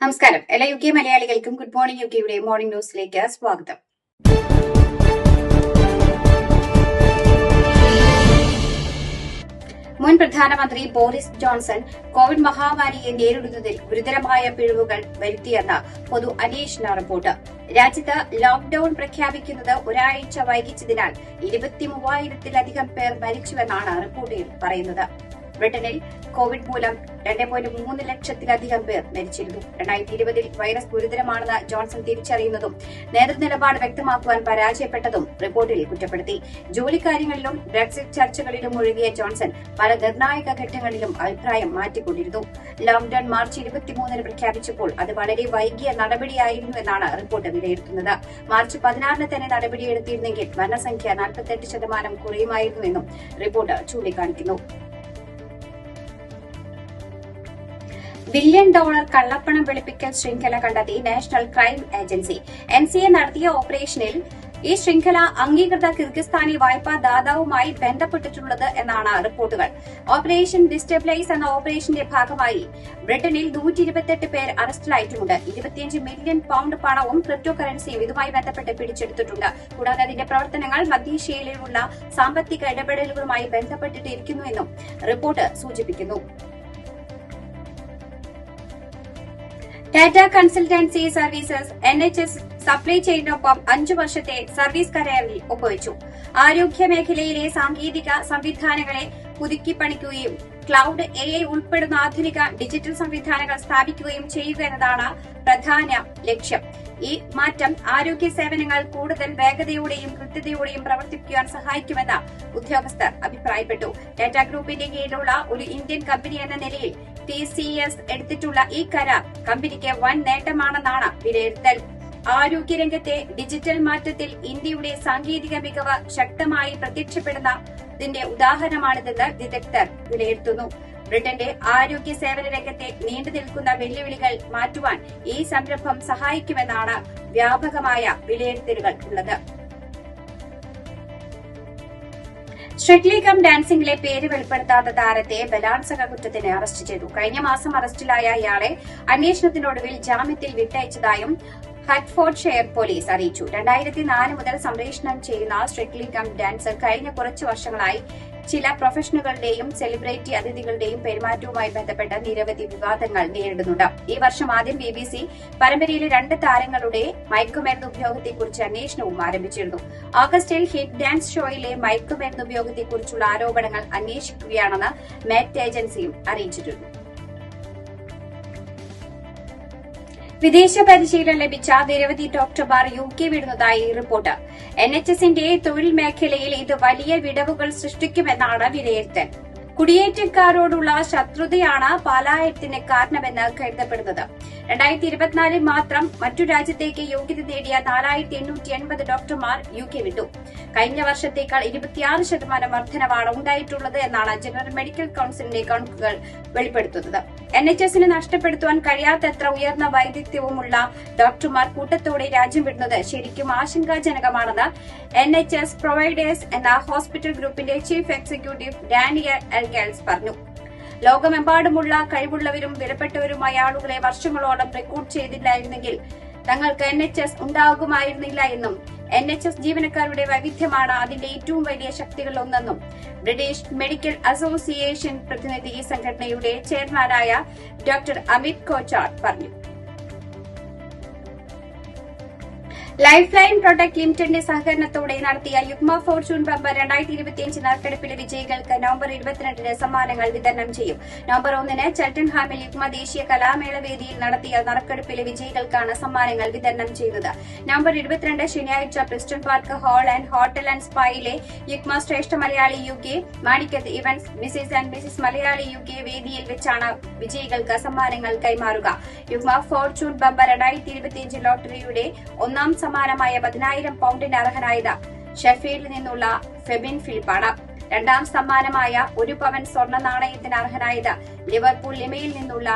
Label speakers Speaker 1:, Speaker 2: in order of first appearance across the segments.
Speaker 1: നമസ്കാരം. എല്ലാ U K മലയാളികൾക്കും ഗുഡ് മോർണിംഗ് യുകെയുടെ മോർണിംഗ് ന്യൂസിലേക്ക് സ്വാഗതം. മുൻ പ്രധാനമന്ത്രി ബോറിസ് ജോൺസൺ കോവിഡ് മഹാമാരിയെ നേരിടുന്നതിൽ ഗുരുതരമായ പിഴവുകൾ വരുത്തിയെന്ന് പൊതു അന്വേഷണ റിപ്പോർട്ട്. രാജ്യത്ത് ലോക്ഡൌൺ പ്രഖ്യാപിക്കുന്നത് ഒരാഴ്ച വൈകിച്ചതിനാൽ 23,000-ത്തിലധികം പേർ മരിച്ചുവെന്നാണ് റിപ്പോർട്ടിൽ പറയുന്നത്. ബ്രിട്ടനിൽ കോവിഡ് മൂലം 2.3 ലക്ഷത്തിലധികം പേർ മരിച്ചിരുന്നു. 2020-ൽ വൈറസ് ഗുരുതരമാണെന്ന് ജോൺസൺ തിരിച്ചറിയുന്നതും നേതൃനിലപാട് വ്യക്തമാക്കുവാൻ പരാജയപ്പെട്ടതും റിപ്പോർട്ടിൽ കുറ്റപ്പെടുത്തി. ജോലിക്കാര്യങ്ങളിലും ബ്രെക്സിറ്റ് ചർച്ചകളിലും മുഴുകിയ ജോൺസൺ പല നിർണായക ഘട്ടങ്ങളിലും അഭിപ്രായം മാറ്റിക്കൊണ്ടിരുന്നു. ലോക്ഡൌൺ മാർച്ച് 23-ന് പ്രഖ്യാപിച്ചപ്പോൾ അത് വളരെ വൈകിയ നടപടിയായിരുന്നുവെന്നാണ് റിപ്പോർട്ട് വിലയിരുത്തുന്നത്. മാർച്ച് 16-ന് തന്നെ നടപടിയെടുത്തിരുന്നെങ്കിൽ മരണസംഖ്യ 48% കുറയുമായിരുന്നുവെന്നും റിപ്പോർട്ട് ചൂണ്ടിക്കാണിക്കുന്നു. $1 ബില്യൺ കള്ളപ്പണം വെളുപ്പിക്കൽ ശൃംഖല കണ്ടെത്തി നാഷണൽ ക്രൈം ഏജൻസി. NCA നടത്തിയ ഓപ്പറേഷനിൽ ഈ ശൃംഖല അംഗീകൃത കിർഗിസ്ഥാനി വായ്പാ ദാതാവുമായി ബന്ധപ്പെട്ടിട്ടുള്ളത് എന്നാണ് റിപ്പോർട്ടുകൾ. ഓപ്പറേഷൻ ഡിസ്റ്റെബിലൈസ് എന്ന ഓപ്പറേഷന്റെ ഭാഗമായി ബ്രിട്ടനിൽ 128 പേർ അറസ്റ്റിലായിട്ടുണ്ട്. 25 മില്യൺ പൌണ്ട് പണവും ക്രിപ്റ്റോ കറൻസിയും ഇതുമായി ബന്ധപ്പെട്ട് പിടിച്ചെടുത്തിട്ടുണ്ട്. കൂടാതെ അതിന്റെ പ്രവർത്തനങ്ങൾ മധ്യേഷ്യയിലുള്ള സാമ്പത്തിക ഇടപെടലുകളുമായി ബന്ധപ്പെട്ടിട്ടിരിക്കുന്നുവെന്നും റിപ്പോർട്ട് സൂചിപ്പിക്കുന്നു. Tata consultancy services NHS supply ചെയിനൊപ്പം 5 വർഷത്തെ സർവീസ് കരാറിൽ ഒപ്പുവച്ചു. ആരോഗ്യ മേഖലയിലെ സാങ്കേതിക സംവിധാനങ്ങളെ പുതുക്കിപ്പണിക്കുകയും ക്ലൌഡ് AI ഉൾപ്പെടുന്ന ആധുനിക ഡിജിറ്റൽ സംവിധാനങ്ങൾ സ്ഥാപിക്കുകയും ചെയ്യുക എന്നതാണ് പ്രധാന ലക്ഷ്യം. ഈ മാറ്റം ആരോഗ്യ സേവനങ്ങൾ കൂടുതൽ വേഗതയോടെയും കൃത്യതയോടെയും പ്രവർത്തിപ്പിക്കുവാൻ സഹായിക്കുമെന്ന് ഉദ്യോഗസ്ഥർ അഭിപ്രായപ്പെട്ടു. ടാറ്റ ഗ്രൂപ്പിന്റെ കീഴിലുള്ള ഒരു ഇന്ത്യൻ കമ്പനി എന്ന നിലയിൽ TCS എടുത്തിട്ടുള്ള ഈ കരാർ കമ്പനിക്ക് വൻ നേട്ടമാണെന്നാണ് വിലയിരുത്തൽ. ആരോഗ്യരംഗത്തെ ഡിജിറ്റൽ മാറ്റത്തിൽ ഇന്ത്യയുടെ സാങ്കേതിക മികവ് ശക്തമായി പ്രത്യക്ഷപ്പെടുന്നതിന്റെ ഉദാഹരണമാണിതെന്ന് വിദഗ്ധർ വിലയിരുത്തുന്നു. ബ്രിട്ടന്റെ ആരോഗ്യ സേവന രംഗത്തെ നീണ്ടു നിൽക്കുന്ന വെല്ലുവിളികൾ മാറ്റുവാൻ ഈ സംരംഭം സഹായിക്കുമെന്നാണ് വ്യാപകമായ വിലയിരുത്തലുകൾ ഉള്ളത്. സ്ട്രിക്ട്ലി കം ഡാൻസിംഗിലെ പേര് വെളിപ്പെടുത്താത്ത താരത്തെ ബലാത്സംഗ കുറ്റത്തിന് അറസ്റ്റ് ചെയ്തു. കഴിഞ്ഞ മാസം അറസ്റ്റിലായ ഇയാളെ അന്വേഷണത്തിനൊടുവിൽ ജാമ്യത്തിൽ വിട്ടയച്ചതായും ഹെർട്ട്ഫോർഡ്ഷെയർ പോലീസ് അറിയിച്ചു. 2004 മുതൽ സംപ്രേഷണം ചെയ്യുന്ന സ്ട്രിക്ട്ലി കം ഡാൻസർ കഴിഞ്ഞ കുറച്ചു വർഷങ്ങളായി ചില പ്രൊഫഷണലുകളുടെയും സെലിബ്രിറ്റി അതിഥികളുടെയും പെരുമാറ്റവുമായി ബന്ധപ്പെട്ട നിരവധി വിവാദങ്ങൾ നേരിടുന്നുണ്ട്. ഈ വർഷം ആദ്യം BBC പരമ്പരയിലെ 2 താരങ്ങളുടെ മയക്കുമരുന്ന് ഉപയോഗത്തെക്കുറിച്ച് അന്വേഷണവും ആരംഭിച്ചിരുന്നു. ഓഗസ്റ്റിൽ ഹിറ്റ് ഡാൻസ് ഷോയിലെ മയക്കുമരുന്ന് ഉപയോഗത്തെക്കുറിച്ചുള്ള ആരോപണങ്ങൾ അന്വേഷിക്കുകയാണെന്ന് മെറ്റ് ഏജൻസിയും അറിയിച്ചിട്ടുണ്ട്. വിദേശ പരിശീലനം ലഭിച്ച നിരവധി ഡോക്ടർമാർ UK വിടുന്നതായി റിപ്പോർട്ട്. NHSന്റെ തൊഴിൽ മേഖലയിൽ ഇത് വലിയ വിടവുകൾ സൃഷ്ടിക്കുമെന്നാണ് വിലയിരുത്തൽ. കുടിയേറ്റക്കാരോടുള്ള ശത്രുതയാണ് പലായനത്തിന് കാരണമെന്ന് കരുതപ്പെടുന്നത്. 2024 മാത്രം മറ്റു രാജ്യത്തേക്ക് യോഗ്യത നേടിയ 4,880 ഡോക്ടർമാർ UK വിട്ടു. കഴിഞ്ഞ വർഷത്തേക്കാൾ 26% വർധനവാണ് ഉണ്ടായിട്ടുള്ളത് എന്നാണ് ജനറൽ മെഡിക്കൽ കൌൺസിലിന്റെ കണക്കുകൾ വെളിപ്പെടുത്തുന്നത്. NHSന് നഷ്ടപ്പെടുത്തുവാൻ കഴിയാത്തത്ര ഉയർന്ന വൈദഗ്ധ്യവുമുള്ള ഡോക്ടർമാർ കൂട്ടത്തോടെ രാജ്യം വിടുന്നത് ശരിക്കും ആശങ്കാജനകമാണെന്ന് NHS പ്രൊവൈഡേഴ്സ് എന്ന ഹോസ്പിറ്റൽ ഗ്രൂപ്പിന്റെ ചീഫ് എക്സിക്യൂട്ടീവ് ഡാനിയൽ എൽഗേൽസ് പറഞ്ഞു. ലോകമെമ്പാടുമുള്ള കഴിവുള്ളവരും വിലപ്പെട്ടവരുമായ ആളുകളെ വർഷങ്ങളോളം റിക്രൂട്ട് ചെയ്തില്ലായിരുന്നെങ്കിൽ തങ്ങൾക്ക് NHS ഉണ്ടാകുമായിരുന്നില്ല എന്നും NHS ജീവനക്കാരുടെ വൈവിധ്യമാണ് അതിന്റെ ഏറ്റവും വലിയ ശക്തികളിലൊന്നെന്നും ബ്രിട്ടീഷ് മെഡിക്കൽ അസോസിയേഷൻ പ്രതിനിധി സംഘടനയുടെ ചെയർമാനായ ഡോക്ടർ അമിത് കോച്ചാർ പറഞ്ഞു. ലൈഫ് ലൈൻ പ്രൊഡക്ട് ലിമിറ്റഡിന്റെ സഹകരണത്തോടെ നടത്തിയ യുഗ്മ ഫോർച്യൂൺ ബമ്പർ 2025 നറുക്കെടുപ്പിലെ വിജയികൾക്ക് നവംബർ 22-ന് സമ്മാനങ്ങൾ വിതരണം ചെയ്യും. നവംബർ 1-ന് ചെൽട്ടൻഹാമിൽ യുഗ്മ ദേശീയ കലാമേള വേദിയിൽ നടത്തിയ നറുക്കെടുപ്പിലെ വിജയികൾക്കാണ് സമ്മാനങ്ങൾ വിതരണം ചെയ്തത്. നവംബർ 22 ശനിയാഴ്ച Preston park hall and hotel and സ്പായിലെ Yugma Shreshta Malayali UK Manikkath events Mrs and Mrs Malayali UK വേദിയിൽ വെച്ചാണ് വിജയികൾക്ക് സമ്മാനങ്ങൾ കൈമാറുക. യുഗ്മ ഫോർച്യൂൺ ബമ്പർ 2025 ലോട്ടറിയുടെ ഒന്നാം സമ്മാനമായ 10,000 പൌണ്ടിന് അർഹനായത് ഷെഫീൽഡിൽ നിന്നുള്ള ഫെബിൻ ഫിലിപ്പാണ്. രണ്ടാം സമ്മാനമായ 1 പവൻ സ്വർണ്ണ നാണയത്തിന് അർഹനായത് ലിവർപൂൾ ലിമയിൽ നിന്നുള്ള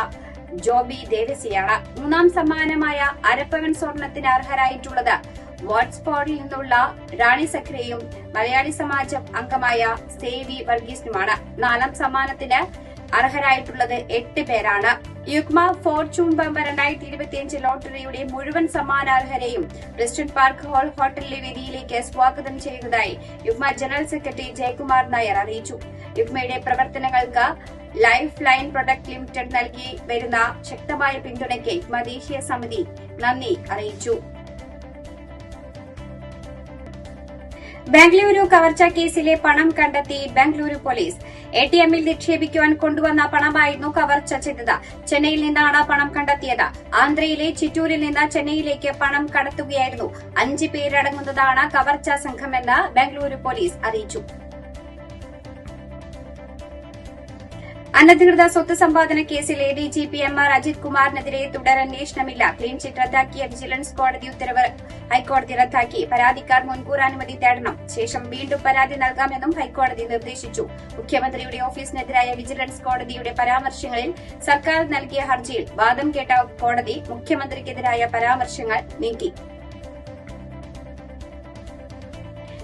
Speaker 1: ജോബി ദേവസിയാണ്. മൂന്നാം സമ്മാനമായ 1/2 പവൻ സ്വർണ്ണത്തിന് അർഹരായിട്ടുള്ളത് വാട്സ്ഫോർഡിൽ നിന്നുള്ള റാണി സക്രയും മലയാളി സമാജം അംഗമായ സേവി വർഗീസിനുമാണ്. 4ാം സമ്മാനത്തിന് അർഹരായിട്ടുള്ളത് 8 പേരാണ്. യുഗ്മ ഫോർച്യൂൺ ബമ്പർ 2025 ലോട്ടറിയുടെ മുഴുവൻ സമ്മാനാർഹരെയും പ്രസിഡന്റ് പാർക്ക് ഹാൾ ഹോട്ടലിലെ വേദിയിലേക്ക് സ്വാഗതം ചെയ്യുന്നതായി യുഗ്മ ജനറൽ സെക്രട്ടറി ജയകുമാർ നായർ അറിയിച്ചു. യുഗ്മയുടെ പ്രവർത്തനങ്ങൾക്ക് ലൈഫ് ലൈൻ പ്രൊഡക്ട് ലിമിറ്റഡ് നൽകി വരുന്ന ശക്തമായ പിന്തുണയ്ക്ക് യുഗ്മ ദേശീയ സമിതി നന്ദി അറിയിച്ചു. ബംഗളൂരു കവർച്ച കേസിലെ പണം കണ്ടെത്തി ബംഗളൂരു പോലീസ്. എടിഎമ്മിൽ നിക്ഷേപിക്കുവാൻ കൊണ്ടുവന്ന പണമായിരുന്നു കവർച്ച ചെയ്തത്. ചെന്നൈയിൽ നിന്നാണ് പണം കണ്ടെത്തിയത്. ആന്ധ്രയിലെ ചിറ്റൂരിൽ നിന്ന് ചെന്നൈയിലേക്ക് പണം കടത്തുകയായിരുന്നു. 5 പേരടങ്ങുന്നതാണ് കവർച്ചാ സംഘമെന്ന് ബംഗളൂരു പോലീസ് അറിയിച്ചു. അനധികൃത സ്വത്ത് സമ്പാദന കേസിൽ എഡിജിപി എംആർ അജിത് കുമാറിനെതിരെ തുടരന്വേഷണമില്ല. ക്ലീൻ ചിറ്റ് റദ്ദാക്കിയ വിജിലൻസ് കോടതി ഉത്തരവ് ഹൈക്കോടതി റദ്ദാക്കി. പരാതിക്കാർ മുൻകൂർ അനുമതി തേടണം. ശേഷം വീണ്ടും പരാതി നൽകാമെന്നും ഹൈക്കോടതി നിർദ്ദേശിച്ചു. മുഖ്യമന്ത്രിയുടെ ഓഫീസിനെതിരായ വിജിലൻസ് കോടതിയുടെ പരാമർശങ്ങളിൽ സർക്കാർ നൽകിയ ഹർജിയിൽ വാദം കേട്ട കോടതി മുഖ്യമന്ത്രിക്കെതിരായ പരാമർശങ്ങൾ നീക്കി.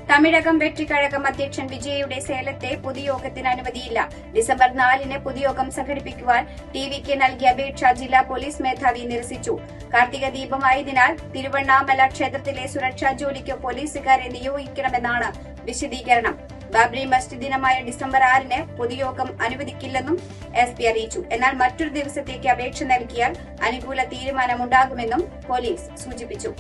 Speaker 1: തമിഴകം വെട്ടിക്കഴകം അധ്യക്ഷൻ വിജയയുടെ സേലത്തെ പൊതുയോഗത്തിന് അനുമതിയില്ല. ഡിസംബർ 4-ന് പൊതുയോഗം സംഘടിപ്പിക്കുവാൻ ടിവിക്ക് നൽകിയ അപേക്ഷ ജില്ലാ പോലീസ് മേധാവി നിരസിച്ചു. കാർത്തിക ദീപമായതിനാൽ തിരുവണ്ണാമല ക്ഷേത്രത്തിലെ സുരക്ഷാ ജോലിക്ക് പോലീസുകാരെ നിയോഗിക്കണമെന്നാണ് വിശദീകരണം. ബാബ്രി മസ്ജിദ് ദിനമായ ഡിസംബർ 6-ന് പൊതുയോഗം അനുവദിക്കില്ലെന്നും എസ്പി അറിയിച്ചു. എന്നാൽ മറ്റൊരു ദിവസത്തേക്ക് അപേക്ഷ നൽകിയാൽ അനുകൂല തീരുമാനമുണ്ടാകുമെന്നും പോലീസ് സൂചിപ്പിച്ചു.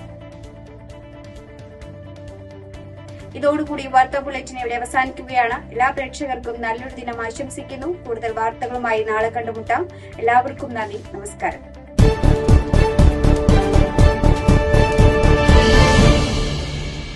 Speaker 1: ഇതോടുകൂടി വാർത്താ ബുള്ളറ്റിൻ ഇവിടെ അവസാനിക്കുകയാണ്. എല്ലാ പ്രേക്ഷകർക്കും നല്ലൊരു ദിനം ആശംസിക്കുന്നു. കൂടുതൽ വാർത്തകളുമായി നാളെ കണ്ടുമുട്ടാം. എല്ലാവർക്കും നന്ദി, നമസ്കാരം.